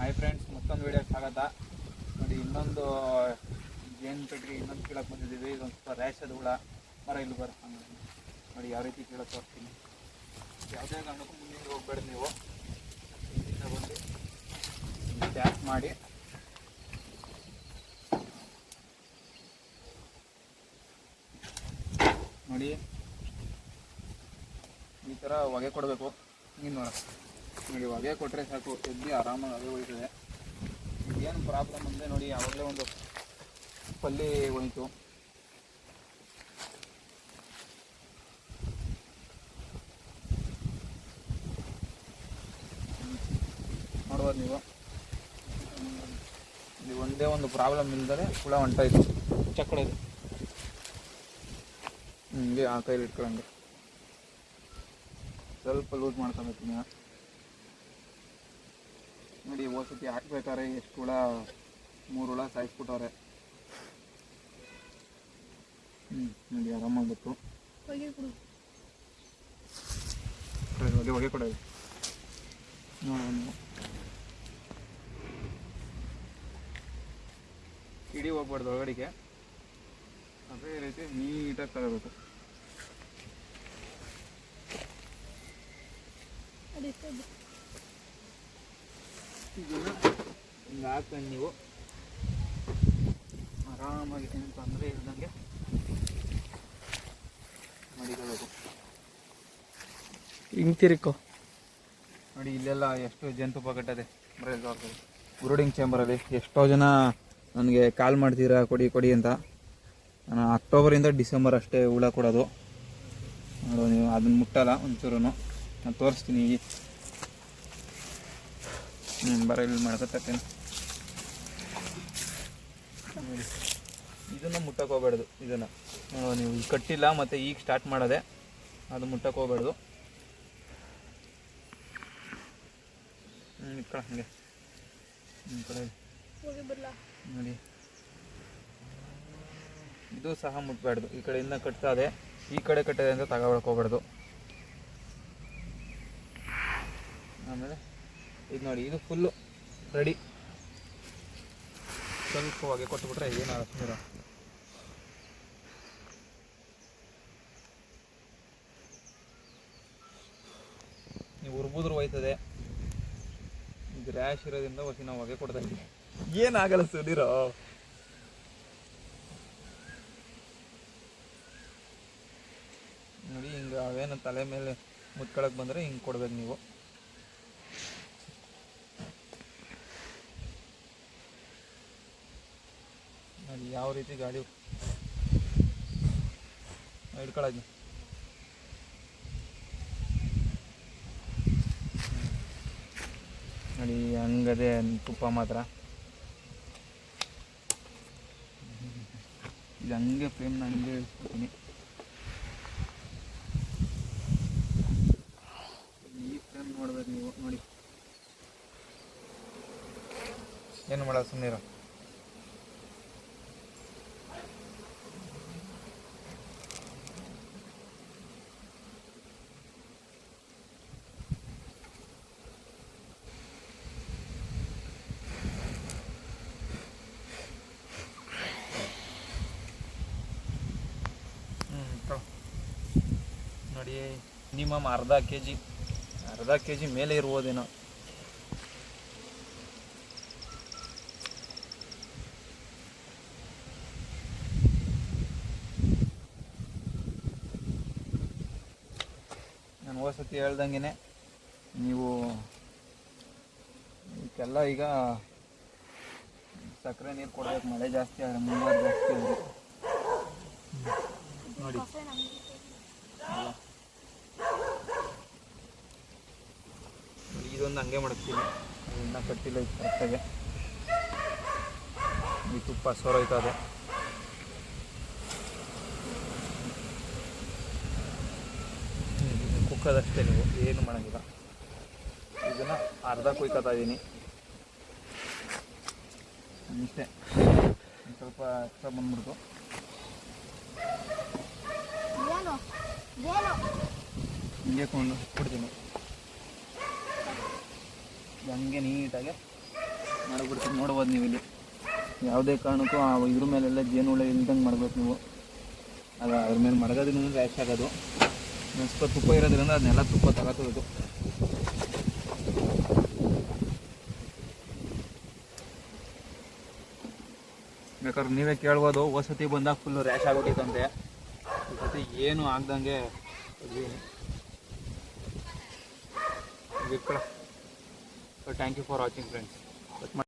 Hi friends, ಮತ್ತೊಂದು video ಸ್ವಾಗತ. ನೋಡಿ, ಇನ್ನೊಂದು ಜೇನು ಪೆಟ್ಟಿಗೆ ಇನ್ನೊಂದು ಕೀಳಕ್ಕೆ ಬಂದಿದ್ದೀವಿ. ಇದೊಂದು ಸ್ವಲ್ಪ ರ್ಯಾಶ್ ಅದು ಹುಳ ಮರ ಇಲ್ಲಿ ಬರ್ತಾನೆ. ನೋಡಿ ಯಾವ ರೀತಿ ಕೀಳಕ್ಕೆ ತೋರಿಸ್ತೀನಿ. ಯಾವುದೇ ಕಾರಣಕ್ಕೂ ಮುಂದೆ ಹೋಗ್ಬೇಡಿ ನೀವು. ಇಲ್ಲಿಂದ ಬಂದು ಟ್ಯಾಪ್ ಮಾಡಿ ನೋಡಿ, ಈ ಥರ ಹೊಗೆ ಕೊಡಬೇಕು. ನೀನು ನೋಡಿ, ಹೊಗೆ ಕೊಟ್ಟರೆ ಸಾಕು, ಎದ್ದು ಆರಾಮಾಗಿ ಹೊಗೆ ಹೋಯ್ತದೆ. ಏನು ಪ್ರಾಬ್ಲಮ್ ಅಂದರೆ ನೋಡಿ, ಯಾವಾಗಲೇ ಒಂದು ಪಲ್ಲಿ ಹೋಯ್ತು. ನೋಡ್ಬೋದು ನೀವು, ಇಲ್ಲಿ ಒಂದೇ ಒಂದು ಪ್ರಾಬ್ಲಮ್ ಇಲ್ದರೆ ಹುಳ ಹೊಂಟಾಯ್ತು. ಚಕ್ಕಡೋದು ಹಿಂಗೆ ಆ ಕೈಲಿ ಇಟ್ಕೊಳ್ಳಂಗೆ ಸ್ವಲ್ಪ ಲೂಸ್ ಮಾಡ್ಕೊಬೇಕು. ನೋಡಿ, ಓಸತಿ ಹಾಕ್ಬೇಕಾದ್ರೆ ಎಷ್ಟು ಹುಳ, 3 ಹುಳ ಸಾಯಿಸ್ಬಿಟ್ಟವ್ರೆ. ನೋಡಿ ಆರಾಮಾಗ್ಬೇಕು. ಹೊಗೆ ಕೊಡೋದು ನೋಡೋಣ ನೀವು. ಇಡೀ ಹೋಗ್ಬಾರ್ದು ಒಳಗಡೆಗೆ, ಅದೇ ರೀತಿ ನೀಟಾಗಿ ತಗೋಬೇಕು. ಇದನ್ನು ಹಿಂಗೆ ಹಾಕೊಂಡು ನೀವು ಆರಾಮಾಗಿ ಏನು ತೊಂದರೆ ಇಲ್ದಂಗೆ ಮಡಿಕೋಬೇಕು. ಹಿಂಗೆ ತಿರ್ಕೊ ನೋಡಿ, ಇಲ್ಲೆಲ್ಲ ಎಷ್ಟು ಜೇನುತುಪ್ಪ ಕಟ್ಟದೆ ಬ್ರೂಡಿಂಗ್ ಚೇಂಬರಲ್ಲಿ. ಎಷ್ಟೋ ಜನ ನನಗೆ ಕಾಲ್ ಮಾಡ್ತೀರಾ ಕೊಡಿ ಕೊಡಿ ಅಂತ. ನಾನು ಅಕ್ಟೋಬರಿಂದ ಡಿಸೆಂಬರ್ ಅಷ್ಟೇ ಹುಳ ಕೊಡೋದು. ನೋಡೋ ನೀವು, ಅದನ್ನು ಮುಟ್ಟಲ್ಲ ಒಂಚೂರು. ನಾನು ತೋರಿಸ್ತೀನಿ. ಬರ ಇಲ್ಲಿ ಮಾಡ್ಕೊತಕ್ಕೇನು. ಇದನ್ನು ಮುಟ್ಟಕ್ಕೆ ಹೋಗ್ಬೇಡ್ದು. ಇದನ್ನು ನೀವು ಕಟ್ಟಿಲ್ಲ ಮತ್ತು ಈಗ ಸ್ಟಾರ್ಟ್ ಮಾಡೋದೆ, ಅದು ಮುಟ್ಟಕ್ಕೆ ಹೋಗ್ಬೇಡ್ದು. ಇಟ್ಕೊಳ್ಳ ಹಂಗೆ ಕಡೆ ನೋಡಿ, ಇದು ಸಹ ಮುಟ್ಬಾರ್ದು. ಈ ಕಡೆಯಿಂದ ಕಟ್ತದೆ, ಈ ಕಡೆ ಕಟ್ಟಿದೆ ಅಂತ ತಗೊಳಕ್ಕೆ ಹೋಗ್ಬಾರ್ದು. ಆಮೇಲೆ ಇದು ನೋಡಿ, ಇದು ಫುಲ್ಲು ರೆಡಿ. ಸ್ವಲ್ಪ ಹೊಗೆ ಕೊಟ್ಬಿಟ್ರೆ ಏನಾಗುತ್ತೆ. ನೀವು ಉರ್ಬುದ್ರು ಹೋಯ್ತದೆ. ಇದು ರ್ಯಾಶ್ ಇರೋದ್ರಿಂದ ಹೊಸಿ ನಾವು ಹೊಗೆ ಕೊಡ್ತಾ ಇದ್ದೀವಿ. ಏನಾಗಲ್ಲ ಸುದೀರೋ. ನೋಡಿ, ಹಿಂಗೆ ಅವೇನು ತಲೆ ಮೇಲೆ ಮುಚ್ಕೊಳಕ್ಕೆ ಬಂದರೆ ಹಿಂಗೆ ಕೊಡ್ಬೇಕು ನೀವು. ನೋಡಿ ಯಾವ ರೀತಿ ಗಾಡಿ ಹಿಡ್ಕೊಳ್ಳೋದು. ನೋಡಿ ಹಂಗದೆ ತುಪ್ಪ ಮಾತ್ರ. ಇದು ಹಂಗೆ ಫ್ರೇಮ್ ನಾನು ಹಿಂಗೆ ಇಳಿಸ್ಕೊತೀನಿ. ಈ ಫ್ರೇಮ್ ನೋಡ್ಬೇಕು ನೀವು. ನೋಡಿ ಏನು ಮಾಡೋದು, ಸುಮ್ಮನಿರೋ. ನೋಡಿ, ಮಿನಿಮಮ್ ಅರ್ಧ ಕೆ ಜಿ ಮೇಲೆ ಇರ್ಬೋದೇನೋ. ನಾನು ಹೋದ್ಸತಿ ಹೇಳ್ದಂಗೆ ನೀವು ಇದಕ್ಕೆಲ್ಲ ಈಗ ಸಕ್ಕರೆ ನೀರು ಕೊಡ್ಬೇಕು. ಮಳೆ ಜಾಸ್ತಿ ಆದರೆ, ಮುಂಗಾರು ಜಾಸ್ತಿ ಆದರೆ. ನೋಡಿ ಇದೊಂದು ಹಂಗೆ ಮಾಡ್ತೀನಿ. ಇನ್ನೂ ಕಟ್ಟಿಲ್ಲ ಇದು ಕರೆಕ್ಟಾಗೆ. ಈ ತುಪ್ಪ ಸೋರೋಯ್ತದೆ. ಕುಕ್ಕದಷ್ಟೇ, ನೀವು ಏನು ಮಾಡೋಂಗಿಲ್ಲ. ಇದನ್ನು ಅರ್ಧ ಕುಯ್ಕೊತಾ ಇದ್ದೀನಿ ಇಷ್ಟೇ. ಸ್ವಲ್ಪ ಎಕ್ಸ್ಟ್ರಾ ಬಂದ್ಬಿಡ್ತು. ಹಿಂಗೆ ಕೊಂಡು ಬಿಡ್ತೀನಿ. ಹಂಗೆ ನೀಟಾಗಿ ಮಾಡಿಬಿಡ್ತೀನಿ. ನೋಡ್ಬೋದು ನೀವು ಇಲ್ಲಿ ಯಾವುದೇ ಕಾರಣಕ್ಕೂ ಇದ್ರ ಮೇಲೆಲ್ಲ ಜೇನುಹುಳ ಇಲ್ದಂಗೆ ಮಾಡ್ಬೇಕು ನೀವು. ಅದ್ರ ಮೇಲೆ ಮಡಗೋದ್ರಿಂದ ರ್ಯಾಶ್ ಆಗೋದು. ಸ್ವಲ್ಪ ತುಪ್ಪ ಇರೋದ್ರಿಂದ ಅದನ್ನೆಲ್ಲ ತುಪ್ಪ ತಗೋತದ್ದು. ಬೇಕಾದ್ರೆ ನೀವೇ ಕೇಳ್ಬೋದು, ವಸತಿ ಬಂದಾಗ ಫುಲ್ಲು ರ್ಯಾಶ್ ಆಗ್ಬಿಟ್ಟಿತ್ತಂತೆ. ಈ ಸತಿ ಏನು ಆಗ್ದಂಗೆ thank you for watching friends.